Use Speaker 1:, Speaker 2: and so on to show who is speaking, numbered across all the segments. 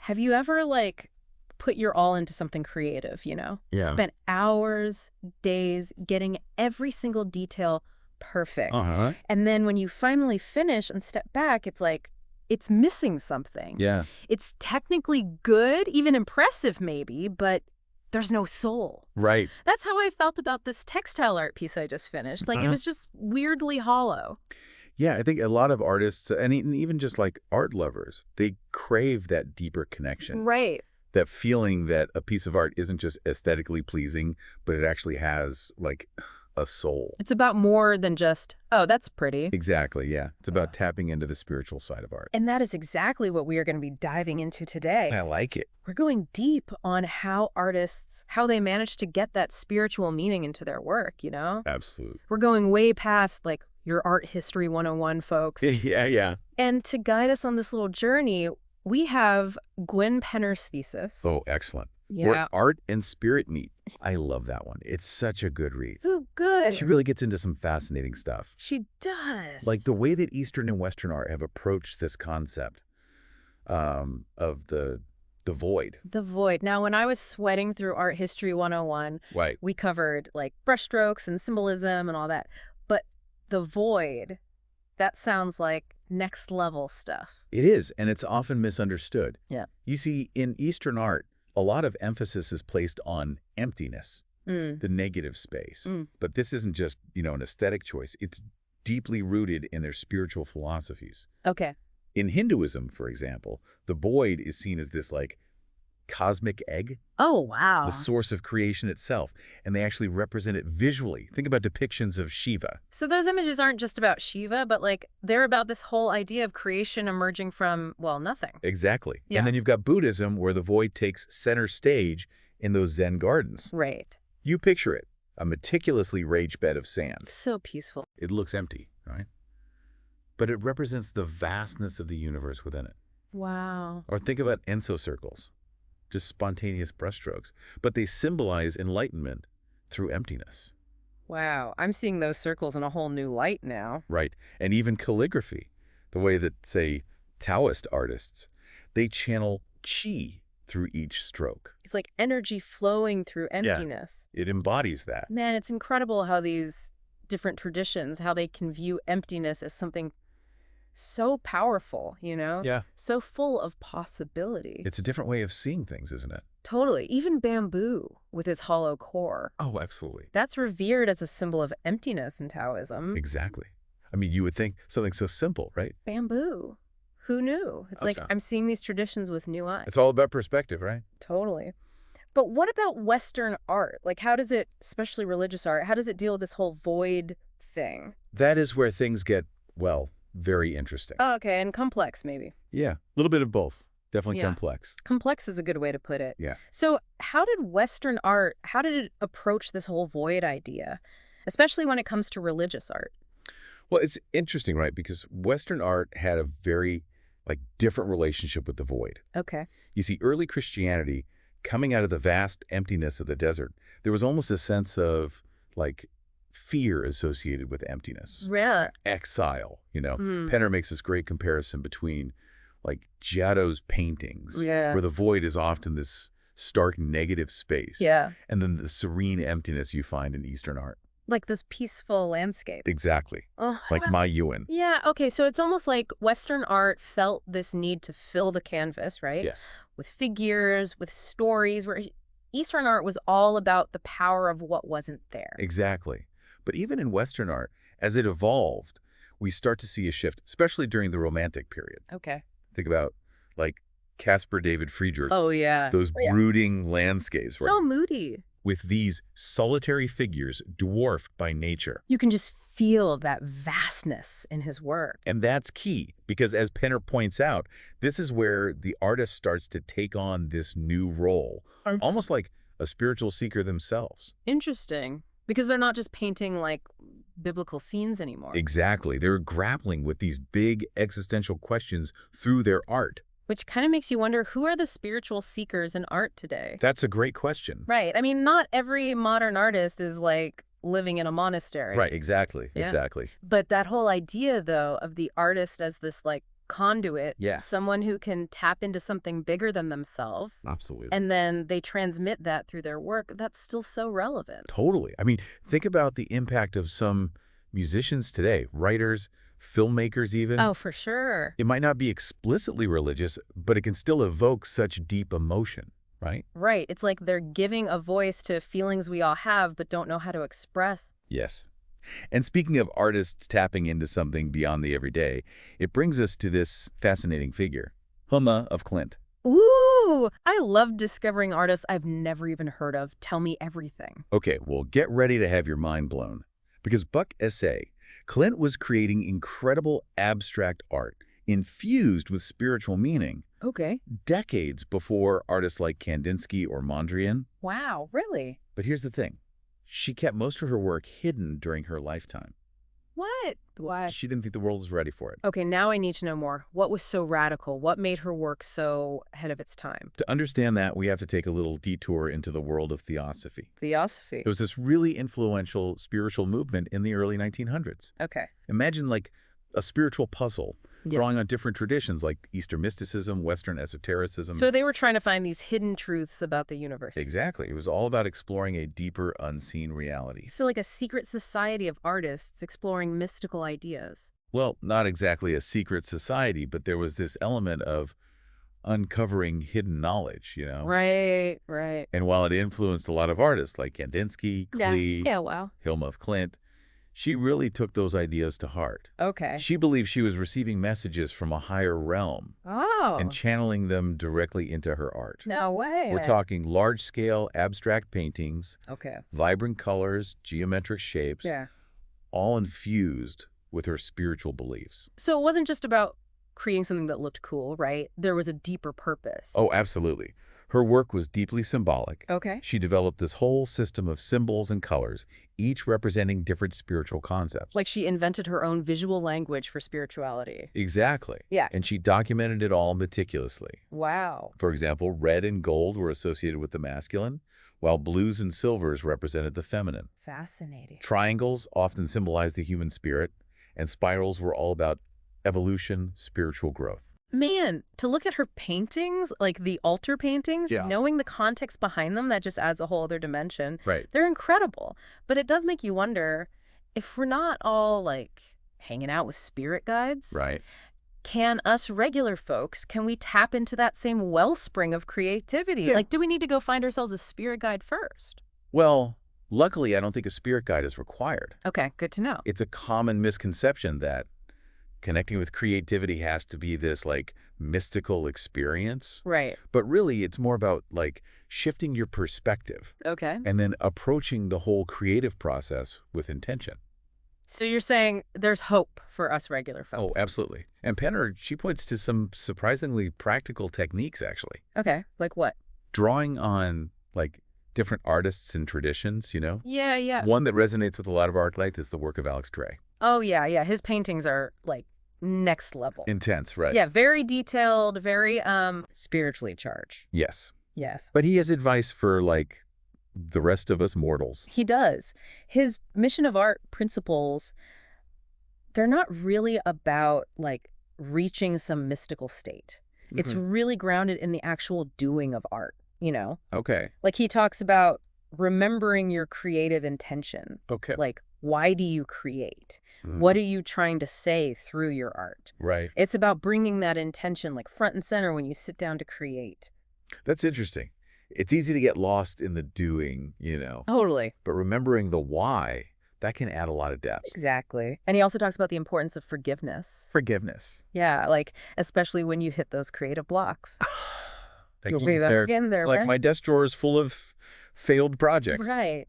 Speaker 1: Have you ever, like, put your all into something creative, you know?
Speaker 2: Yeah.
Speaker 1: Spent hours, days getting every single detail perfect.
Speaker 2: Uh-huh.
Speaker 1: And then when you finally finish and step back, it's like, it's missing something.
Speaker 2: Yeah.
Speaker 1: It's technically good, even impressive maybe, but there's no soul.
Speaker 2: Right.
Speaker 1: That's how I felt about this textile art piece I just finished. Like, it was just weirdly hollow.
Speaker 2: Yeah, I think a lot of artists, and even just like art lovers, they crave that deeper connection.
Speaker 1: Right.
Speaker 2: That feeling that a piece of art isn't just aesthetically pleasing, but it actually has like a soul.
Speaker 1: It's about more than just, oh, that's pretty.
Speaker 2: Exactly, yeah. It's about tapping into the spiritual side of art.
Speaker 1: And that is exactly what we are going to be diving into today.
Speaker 2: I like it.
Speaker 1: We're going deep on how artists, how they manage to get that spiritual meaning into their work, you know?
Speaker 2: Absolutely.
Speaker 1: We're going way past, like, your art history 101, folks.
Speaker 2: Yeah.
Speaker 1: And to guide us on this little journey, we have Gwen Penner's Thesis.
Speaker 2: Oh, excellent.
Speaker 1: Yeah.
Speaker 2: Where art and spirit meet. I love that one. It's such a good read.
Speaker 1: So good.
Speaker 2: She really gets into some fascinating stuff.
Speaker 1: She does.
Speaker 2: Like the way that Eastern and Western art have approached this concept of the void.
Speaker 1: The void. Now, when I was sweating through Art History 101,
Speaker 2: Right.
Speaker 1: we covered, like, brushstrokes and symbolism and all that. But the void, that sounds like next level stuff.
Speaker 2: It is, and it's often misunderstood.
Speaker 1: Yeah.
Speaker 2: You see, in Eastern art, a lot of emphasis is placed on emptiness, the negative space. But this isn't just, an aesthetic choice. It's deeply rooted in their spiritual philosophies.
Speaker 1: Okay.
Speaker 2: In Hinduism, for example, the void is seen as this, like, cosmic egg,
Speaker 1: Oh, wow.
Speaker 2: the source of creation itself, and they actually represent it visually. Think about depictions of Shiva.
Speaker 1: So those images aren't just about Shiva, but, like, they're about this whole idea of creation emerging from, well, nothing.
Speaker 2: Exactly.
Speaker 1: Yeah.
Speaker 2: And then you've got Buddhism, where the void takes center stage in those Zen gardens.
Speaker 1: Right.
Speaker 2: You picture it, a meticulously arranged bed of sand.
Speaker 1: So peaceful.
Speaker 2: It looks empty, right? But it represents the vastness of the universe within it.
Speaker 1: Wow.
Speaker 2: Or think about Enso circles, just spontaneous brushstrokes. But they symbolize enlightenment through emptiness.
Speaker 1: Wow. I'm seeing those circles in a whole new light now.
Speaker 2: Right. And even calligraphy, the way that, say, Taoist artists, they channel qi through each stroke.
Speaker 1: It's like energy flowing through emptiness.
Speaker 2: It embodies that.
Speaker 1: Man, it's incredible how these different traditions, how they can view emptiness as something so powerful, you know?
Speaker 2: Yeah.
Speaker 1: So full of possibility.
Speaker 2: It's a different way of seeing things, isn't it?
Speaker 1: Totally. Even bamboo with its hollow core.
Speaker 2: Oh, absolutely.
Speaker 1: That's revered as a symbol of emptiness in Taoism.
Speaker 2: Exactly. I mean, you would think something so simple, right?
Speaker 1: Bamboo. Who knew? It's like
Speaker 2: Okay.
Speaker 1: I'm seeing these traditions with new eyes.
Speaker 2: It's all about perspective, right?
Speaker 1: Totally. But what about Western art? Like, how does it, especially religious art, how does it deal with this whole void thing?
Speaker 2: That is where things get, well, very interesting.
Speaker 1: Oh, okay, and complex, maybe.
Speaker 2: Yeah, a little bit of both. Definitely
Speaker 1: Yeah.
Speaker 2: complex.
Speaker 1: Complex is a good way to put it.
Speaker 2: Yeah.
Speaker 1: So how did Western art, how did it approach this whole void idea, especially when it comes to religious art?
Speaker 2: Well, it's interesting, right? Because Western art had a very, different relationship with the void.
Speaker 1: Okay.
Speaker 2: You see, early Christianity, coming out of the vast emptiness of the desert, there was almost a sense of, fear associated with emptiness.
Speaker 1: Yeah.
Speaker 2: Exile, Penner makes this great comparison between, Giotto's paintings,
Speaker 1: Yeah.
Speaker 2: where the void is often this stark negative space,
Speaker 1: Yeah.
Speaker 2: and then the serene emptiness you find in Eastern art.
Speaker 1: Like this peaceful landscape.
Speaker 2: Exactly.
Speaker 1: Oh,
Speaker 2: Like Ma Yuen.
Speaker 1: yeah, okay, so it's almost like Western art felt this need to fill the canvas, right?
Speaker 2: Yes.
Speaker 1: With figures, with stories, where Eastern art was all about the power of what wasn't there.
Speaker 2: Exactly. But even in Western art, as it evolved, we start to see a shift, especially during the Romantic period.
Speaker 1: Okay.
Speaker 2: Think about, Caspar David Friedrich,
Speaker 1: Oh, yeah.
Speaker 2: those brooding landscapes, right?
Speaker 1: So moody.
Speaker 2: With these solitary figures dwarfed by nature.
Speaker 1: You can just feel that vastness in his work.
Speaker 2: And that's key, because as Penner points out, this is where the artist starts to take on this new role, almost like a spiritual seeker themselves.
Speaker 1: Interesting. Because they're not just painting, like, biblical scenes anymore.
Speaker 2: Exactly. They're grappling with these big existential questions through their art.
Speaker 1: Which kind of makes you wonder, who are the spiritual seekers in art today?
Speaker 2: That's a great question.
Speaker 1: Right. I mean, not every modern artist is, like, living in a monastery.
Speaker 2: Right, exactly,
Speaker 1: Yeah.
Speaker 2: exactly.
Speaker 1: But that whole idea, though, of the artist as this, like, conduit,
Speaker 2: Yes.
Speaker 1: someone who can tap into something bigger than themselves.
Speaker 2: Absolutely.
Speaker 1: And then they transmit that through their work. That's still so relevant.
Speaker 2: Totally. I mean, think about the impact of some musicians today, writers, filmmakers even.
Speaker 1: Oh, for sure.
Speaker 2: It might not be explicitly religious, but it can still evoke such deep emotion, right?
Speaker 1: Right. It's like they're giving a voice to feelings we all have but don't know how to express.
Speaker 2: Yes. And speaking of artists tapping into something beyond the everyday, it brings us to this fascinating figure, Hilma of Klint.
Speaker 1: Ooh, I love discovering artists I've never even heard of. Tell me everything.
Speaker 2: Okay, well, get ready to have your mind blown. Because Buck essay, Klint was creating incredible abstract art infused with spiritual meaning
Speaker 1: Okay.
Speaker 2: decades before artists like Kandinsky or Mondrian.
Speaker 1: Wow, really?
Speaker 2: But here's the thing. She kept most of her work hidden during her lifetime.
Speaker 1: What? Why?
Speaker 2: She didn't think the world was ready for it.
Speaker 1: Okay, now I need to know more. What was so radical? What made her work so ahead of its time?
Speaker 2: To understand that, we have to take a little detour into the world of theosophy.
Speaker 1: Theosophy.
Speaker 2: It was this really influential spiritual movement in the early 1900s.
Speaker 1: Okay.
Speaker 2: Imagine like a spiritual puzzle,
Speaker 1: Yeah.
Speaker 2: drawing on different traditions like Eastern mysticism, Western esotericism.
Speaker 1: So they were trying to find these hidden truths about the universe.
Speaker 2: Exactly. It was all about exploring a deeper, unseen reality.
Speaker 1: So like a secret society of artists exploring mystical ideas.
Speaker 2: Well, not exactly a secret society, but there was this element of uncovering hidden knowledge, you know?
Speaker 1: Right, right.
Speaker 2: And while it influenced a lot of artists like Kandinsky, Klint,
Speaker 1: Yeah, wow.
Speaker 2: Hilma of Klint, she really took those ideas to heart.
Speaker 1: Okay.
Speaker 2: She believed she was receiving messages from a higher realm
Speaker 1: Oh.
Speaker 2: and channeling them directly into her art.
Speaker 1: No way.
Speaker 2: We're talking large-scale abstract paintings,
Speaker 1: Okay.
Speaker 2: vibrant colors, geometric shapes,
Speaker 1: Yeah.
Speaker 2: all infused with her spiritual beliefs.
Speaker 1: So it wasn't just about creating something that looked cool, right? There was a deeper purpose.
Speaker 2: Oh, absolutely. Her work was deeply symbolic.
Speaker 1: Okay.
Speaker 2: She developed this whole system of symbols and colors, each representing different spiritual concepts.
Speaker 1: Like she invented her own visual language for spirituality.
Speaker 2: Exactly.
Speaker 1: Yeah.
Speaker 2: And she documented it all meticulously.
Speaker 1: Wow.
Speaker 2: For example, red and gold were associated with the masculine, while blues and silvers represented the feminine.
Speaker 1: Fascinating.
Speaker 2: Triangles often symbolized the human spirit, and spirals were all about evolution, spiritual growth.
Speaker 1: Man, to look at her paintings, like the altar paintings,
Speaker 2: Yeah.
Speaker 1: knowing the context behind them, that just adds a whole other dimension.
Speaker 2: Right.
Speaker 1: They're incredible. But it does make you wonder, if we're not all like hanging out with spirit guides,
Speaker 2: Right.
Speaker 1: can us regular folks, can we tap into that same wellspring of creativity?
Speaker 2: Yeah.
Speaker 1: Like, do we need to go find ourselves a spirit guide first?
Speaker 2: Well, luckily, I don't think a spirit guide is required.
Speaker 1: Okay, good to know.
Speaker 2: It's a common misconception that connecting with creativity has to be this like mystical experience.
Speaker 1: Right.
Speaker 2: But really, it's more about like shifting your perspective
Speaker 1: Okay.
Speaker 2: and then approaching the whole creative process with intention.
Speaker 1: So you're saying there's hope for us regular
Speaker 2: Oh,
Speaker 1: folks?
Speaker 2: absolutely. And Penner, she points to some surprisingly practical techniques, actually.
Speaker 1: Okay, like what?
Speaker 2: Drawing on like different artists and traditions, you know?
Speaker 1: Yeah, yeah.
Speaker 2: One that resonates with a lot of artists is the work of Alex Gray.
Speaker 1: Oh, yeah, yeah. His paintings are like next level.
Speaker 2: Intense, right?
Speaker 1: Yeah, very detailed, very spiritually charged.
Speaker 2: Yes.
Speaker 1: Yes.
Speaker 2: But he has advice for like the rest of us mortals.
Speaker 1: He does. His mission of art principles, they're not really about like reaching some mystical state. It's really grounded in the actual doing of art, you know?
Speaker 2: Okay.
Speaker 1: Like he talks about remembering your creative intention.
Speaker 2: Okay.
Speaker 1: Like, why do you create? What are you trying to say through your art?
Speaker 2: Right.
Speaker 1: It's about bringing that intention like front and center when you sit down to create.
Speaker 2: That's interesting. It's easy to get lost in the doing, you know,
Speaker 1: Totally.
Speaker 2: but remembering the why, that can add a lot of depth.
Speaker 1: Exactly. And he also talks about the importance of forgiveness.
Speaker 2: Forgiveness.
Speaker 1: Yeah, like especially when you hit those creative blocks.
Speaker 2: Thank
Speaker 1: You'll be back in there,
Speaker 2: like
Speaker 1: man.
Speaker 2: my desk drawer is full of failed projects.
Speaker 1: Right.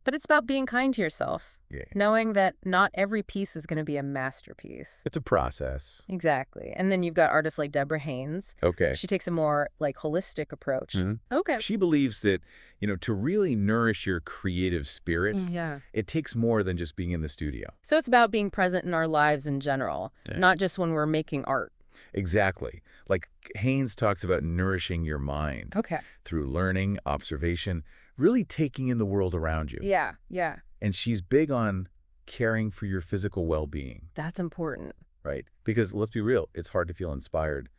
Speaker 1: But it's about being kind to yourself,
Speaker 2: Yeah.
Speaker 1: knowing that not every piece is going to be a masterpiece.
Speaker 2: It's a process.
Speaker 1: Exactly. And then you've got artists like Deborah Haynes.
Speaker 2: Okay.
Speaker 1: She takes a more like holistic approach.
Speaker 2: Mhm.
Speaker 1: Okay.
Speaker 2: She believes that, you know, to really nourish your creative spirit,
Speaker 1: Yeah.
Speaker 2: it takes more than just being in the studio.
Speaker 1: So it's about being present in our lives in general,
Speaker 2: Yeah.
Speaker 1: not just when we're making art.
Speaker 2: Exactly. Like Haynes talks about nourishing your mind
Speaker 1: Okay.
Speaker 2: through learning, observation, really taking in the world around you.
Speaker 1: Yeah. Yeah.
Speaker 2: And she's big on caring for your physical well-being.
Speaker 1: That's important.
Speaker 2: right? Because let's be real, it's hard to feel inspired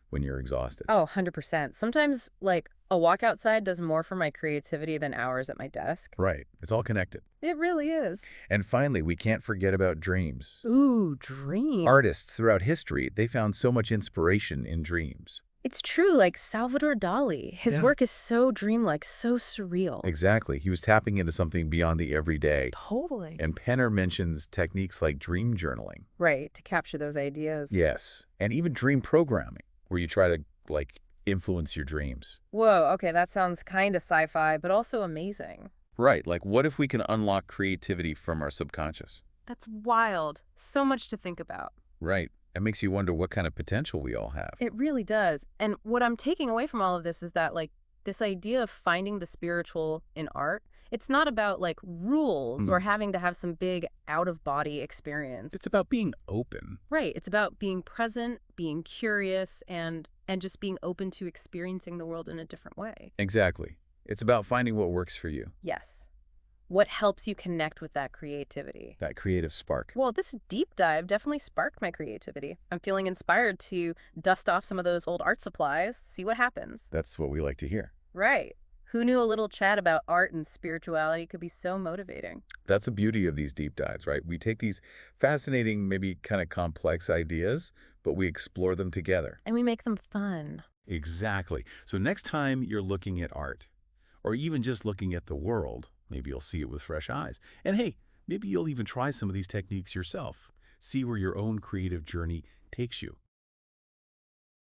Speaker 2: when you're exhausted.
Speaker 1: Oh, 100%. Sometimes, like, a walk outside does more for my creativity than hours at my desk.
Speaker 2: Right. It's all connected.
Speaker 1: It really is.
Speaker 2: And finally, we can't forget about dreams.
Speaker 1: Ooh, dreams.
Speaker 2: Artists throughout history, they found so much inspiration in dreams.
Speaker 1: It's true, like Salvador Dali. His work is so dreamlike, so surreal.
Speaker 2: Exactly. He was tapping into something beyond the everyday.
Speaker 1: Totally.
Speaker 2: And Penner mentions techniques like dream journaling.
Speaker 1: Right, to capture those ideas.
Speaker 2: Yes. And even dream programming, where you try to, like, influence your dreams.
Speaker 1: Whoa, okay, that sounds kind of sci-fi, but also amazing.
Speaker 2: Right. Like, what if we can unlock creativity from our subconscious?
Speaker 1: That's wild. So much to think about.
Speaker 2: Right. It makes you wonder what kind of potential we all have.
Speaker 1: It really does. And what I'm taking away from all of this is that, like, this idea of finding the spiritual in art, it's not about, like, rules or having to have some big out-of-body experience.
Speaker 2: It's about being open.
Speaker 1: Right. It's about being present, being curious, and just being open to experiencing the world in a different way.
Speaker 2: Exactly. It's about finding what works for you.
Speaker 1: Yes. What helps you connect with that creativity?
Speaker 2: That creative spark.
Speaker 1: Well, this deep dive definitely sparked my creativity. I'm feeling inspired to dust off some of those old art supplies, see what happens.
Speaker 2: That's what we like to hear.
Speaker 1: Right. Who knew a little chat about art and spirituality could be so motivating?
Speaker 2: That's the beauty of these deep dives, right? We take these fascinating, maybe kind of complex ideas, but we explore them together.
Speaker 1: And we make them fun.
Speaker 2: Exactly. So next time you're looking at art, or even just looking at the world, maybe you'll see it with fresh eyes. And hey, maybe you'll even try some of these techniques yourself. See where your own creative journey takes you.